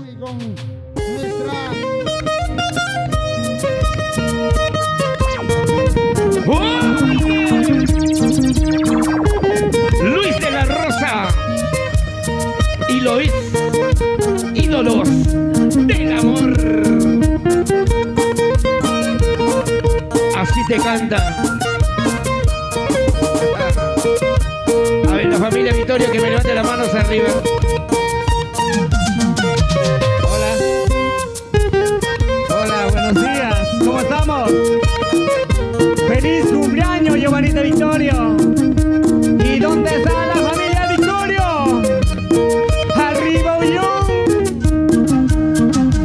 y con nuestra... Luis de la Rosa y Lois, ídolos del amor. Así te canta. A ver, la familia Victoria, que me levante las manos arriba. Hola. Hola, buenos días. ¿Cómo estamos? ¡Feliz cumpleaños, Giovanita Victorio! ¿Y dónde está la familia Victorio? ¡Arriba, Ullón!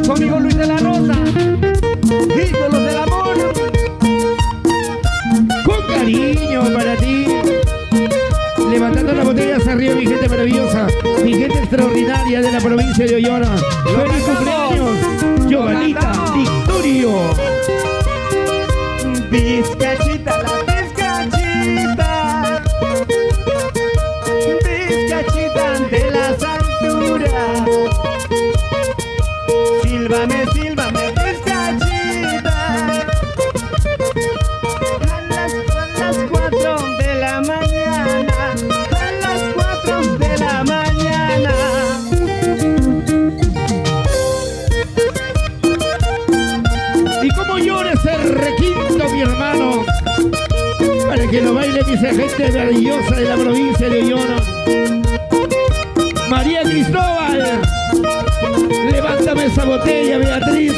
Conmigo Luis de la Rosa, ídolos del amor. Con cariño para ti. Levantando las botellas arriba, mi gente maravillosa, mi gente extraordinaria de la provincia de Oyona. ¡Feliz cumpleaños, Giovanita Victorio! Vizcachita, la vizcachita, vizcachita de las alturas. Sílvame, sílvame, vizcachita. A las 4 de la mañana, a las 4 de la mañana. Y como llora ese requinto, mi hermano, para que lo baile mi gente maravillosa de la provincia de Oyona. María Cristóbal, levántame esa botella, Beatriz.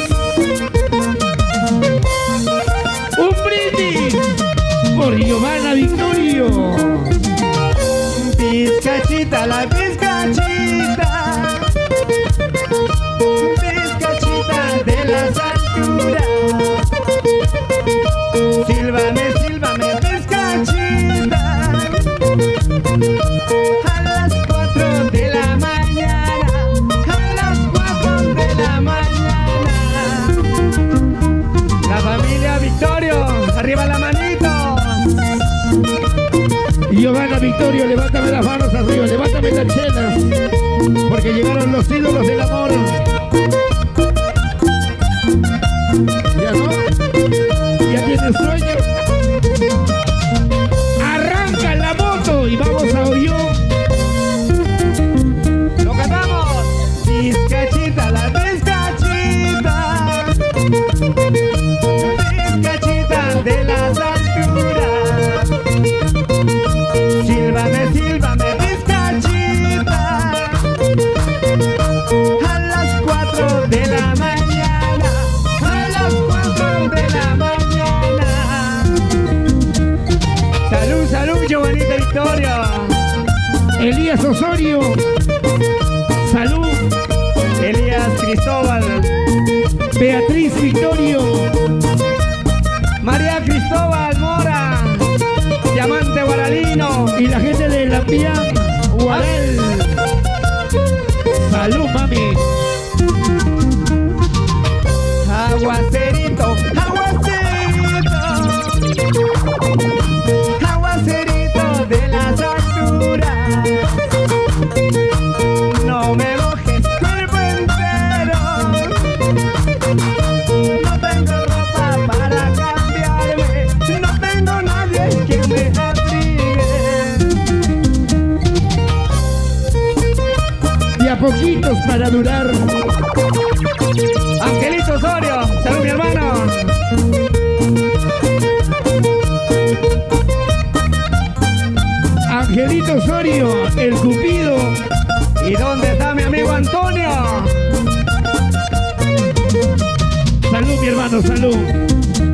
Un brindis por Giovanna Victorio. Vizcachita, la vizcachita, vizcachita de las alturas. Sílvame, sílvame, vizcachita. A las 4 de la mañana, a las 4 de la mañana. La familia Victorio, arriba la manito. Giovanna Victorio, levántame las manos arriba, levántame las chelas, porque llegaron los ídolos del amor. ¿Ya no? ¿Ya tienes sueño? Arranca la moto y vamos a Oyón. ¡Lo cantamos! Vizcachita, la vizcachita, vizcachita de las alturas. Sílvame, sílvame, vizcachita. A las 4 de la mañana, a las 4 de la mañana. Salud, salud, Giovanita Victoria. Elías Osorio, salud. Elías Cristóbal, Beatriz Victorio, María Cristóbal Mora, Diamante Guaralino. y la gente de Lampián, Guaral. Salud, mami. Aguacerito, aguacerito, aguacerito de las alturas. No me mojes cuerpo entero. No tengo ropa para cambiarme. No tengo nadie que me abrigue. De a poquitos para durar. Angelito Osorio, salud mi hermano. Angelito Osorio, el Cupido. ¿Y dónde está mi amigo Antonio? Salud, mi hermano, salud.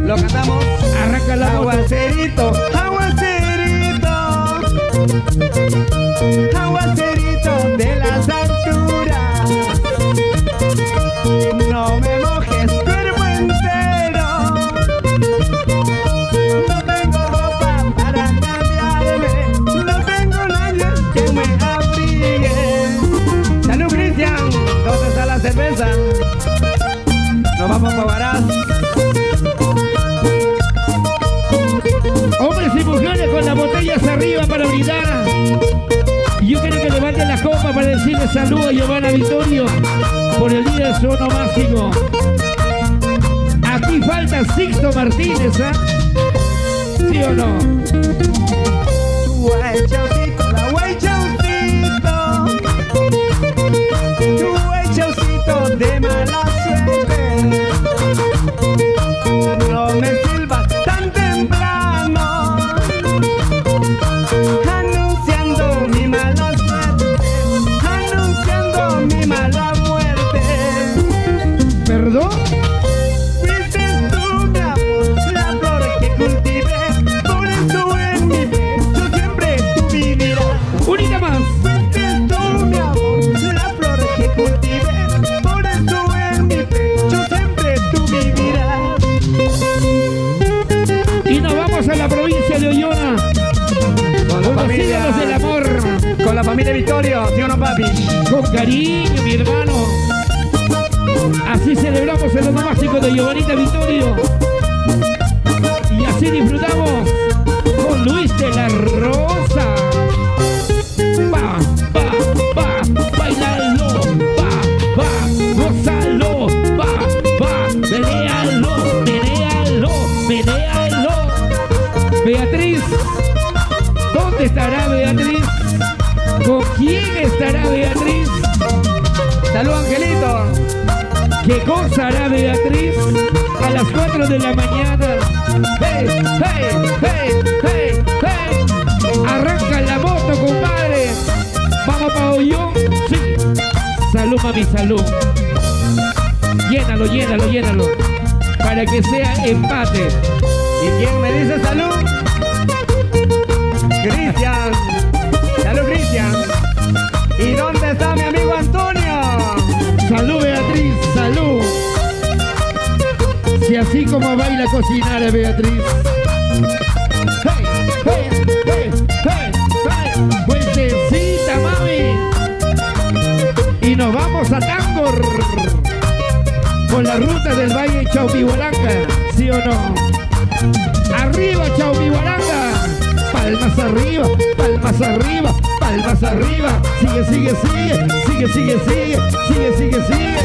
Lo cantamos. Arranca la moto. Aguacerito, aguacerito, aguacerito de las alturas. No me mojes cuerpo entero. No tengo ropa para cambiarme. No tengo nadie que me abrigue. Salud, Cristian. ¿Dónde está la cerveza? Nos vamos para Huaraz. Hombres y mujeres con las botellas arriba para brindar. Yo quiero que levanten la copa para decirle salud a Giovanna Victorio por el día de su onomástico. Aquí falta Sixto Martínez, ¿ah? ¿Sí o no? Güey, chaucito, la güey, chaucito. Tu güey, chaucito de mala suerte. No me silbas tan temprano, anunciando mi mala suerte, anunciando mi mala muerte. ¿Perdón? Fuiste tú, mi amor, la flor que cultivé, por eso en mi pecho siempre tú vivirás. Única más. Fuiste tú, mi amor, la flor que cultivé, por eso en mi pecho siempre tú vivirás. Y nos vamos a la provincia de Oyona. Con la Los familia, ídolos del amor. con la familia Victorio, ¿sí o no, papi? Con cariño, mi hermano. Así celebramos el onomástico de Giovanita Vittorio. Y así disfrutamos con Luis de la Rosa. Va, va, va, bailalo, va, gózalo, va, menéalo, menéalo, menéalo. Beatriz, ¿dónde estará Beatriz? ¿Con quién estará Beatriz? Salud, Angelito. ¿Qué cosa hará Beatriz a las 4 de la mañana? ¡Hey, hey, hey, hey, hey! Arranca la moto, compadre. Vamos pa' Ollón. Sí. Salud, mami, salud. Llénalo, llénalo, llénalo. Para que sea empate. ¿Y quién me dice salud? Cristian. Salud, Cristian. ¿Y dónde está mi amigo Antonio? Salud, Beatriz, salud. Si así como baila cocinar Beatriz. Hey, hey, hey, hey, hey. Vueltecita, mami. Y nos vamos a Tangor. Por la ruta del Valle Chaupihuaranga, ¿sí o no? Arriba, Chaupihuaranga. Palmas arriba, palmas arriba, palmas arriba. Sigue, sigue, sigue, sigue, sigue, sigue, sigue, sigue, sigue.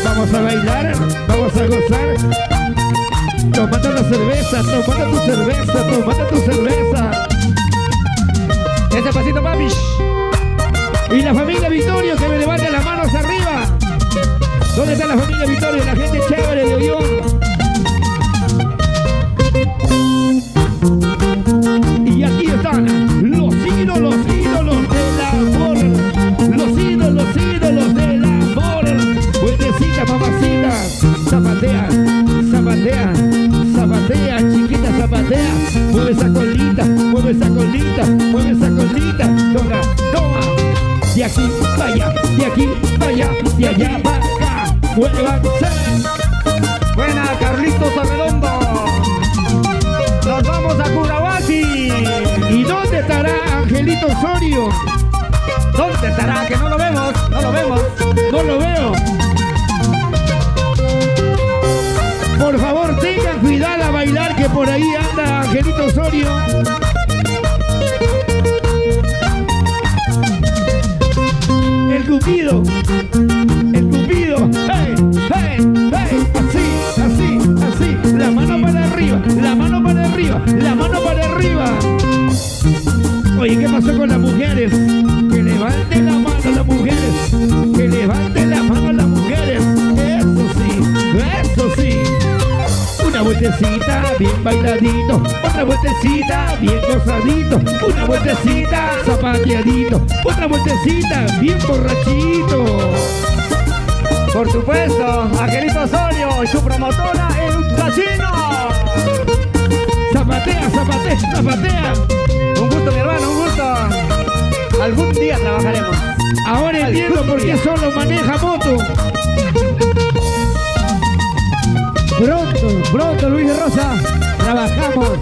Vamos a bailar, vamos a gozar. Tomate la cerveza, tomate tu cerveza, tomate tu cerveza. Ese pasito, papi. Y la familia Vittorio, que me levante las manos arriba. ¿Dónde está la familia Vittorio? La gente chévere de Ollón. Y aquí están los ídolos del amor. Los ídolos del amor. Buenecita, mamacita. Zapatea, zapatea, zapatea, chiquita, zapatea. Mueve esa colita, mueve esa colita, mueve esa colita. Toma, toma. De aquí para allá, de aquí para allá, de allá para acá. Muévanse. Buena, Carlitos Arredondo. Nos vamos a Curahuasi. ¿Y dónde estará Angelito Osorio? ¿Dónde estará? Que no lo vemos, no lo vemos. No lo veo. Por favor, tengan cuidado a bailar, que por ahí anda Angelito Osorio. El Cupido. El Cupido. ¡Hey, hey, hey! Así, así, así. La mano para arriba, la mano para arriba, la mano para arriba. Oye, ¿qué pasó con las mujeres? Que levanten la mano las mujeres. Que levanten la mano las mujeres. Eso sí, eso sí. Una vueltecita bien bailadito, otra vueltecita bien gozadito, una vueltecita zapateadito, otra vueltecita bien borrachito. Por supuesto, Angelito Osorio y su promotora El Casino. Zapatea, zapatea, zapatea. Un gusto, mi hermano, un gusto. Algún día trabajaremos. Ahora entiendo por qué solo maneja moto. Pronto, pronto, Luis de Rosa, trabajamos